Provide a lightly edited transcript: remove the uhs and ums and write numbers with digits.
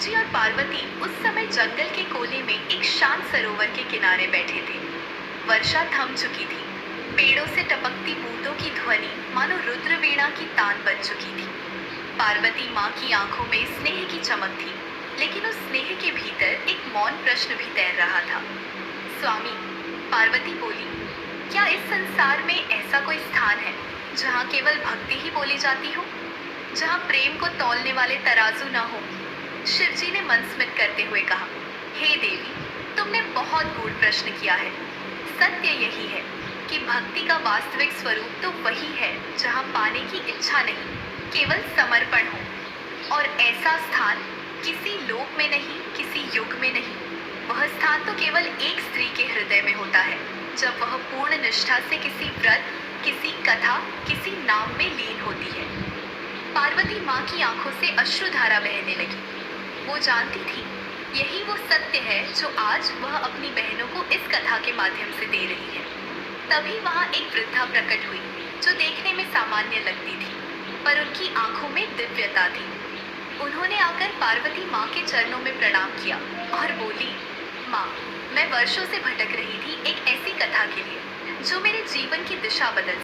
जी और पार्वती उस समय जंगल के कोने में एक शांत सरोवर के किनारे बैठे थे। वर्षा थम चुकी थी। पेड़ों से टपकती बूंदों की ध्वनि मानो रुद्र वीणा की तान बन चुकी थी। पार्वती माँ की आंखों में स्नेह की चमक थी, लेकिन उस स्नेह के भीतर एक मौन प्रश्न भी तैर रहा था। स्वामी, पार्वती बोली, क्या इस संसार में ऐसा कोई स्थान है जहाँ केवल भक्ति ही बोली जाती हो, जहाँ प्रेम को तौलने वाले तराजू ना हो? शिवजी ने मन स्मित करते हुए कहा, हे देवी, तुमने बहुत गूढ़ प्रश्न किया है। सत्य यही है कि भक्ति का वास्तविक स्वरूप तो वही है जहाँ पाने की इच्छा नहीं, केवल समर्पण हो। और ऐसा स्थान किसी लोक में नहीं, किसी युग में नहीं। वह स्थान तो केवल एक स्त्री के हृदय में होता है, जब वह पूर्ण निष्ठा से किसी व्रत, किसी कथा, किसी नाम में लीन होती है। पार्वती माँ की आंखों से अश्रुधारा बहने लगी। वो जानती थी यही वो सत्य है जो आज वह अपनी बहनों को इस कथा के माध्यम से दे रही है। तभी वहाँ एक वृद्धा प्रकट हुई, जो देखने में सामान्य लगती थी, पर उनकी आंखों में दिव्यता थी। उन्होंने आकर पार्वती माँ के चरणों में प्रणाम किया और बोली, माँ, मैं वर्षों से भटक रही थी एक ऐसी कथा के लिए जो मेरे जीवन की दिशा बदल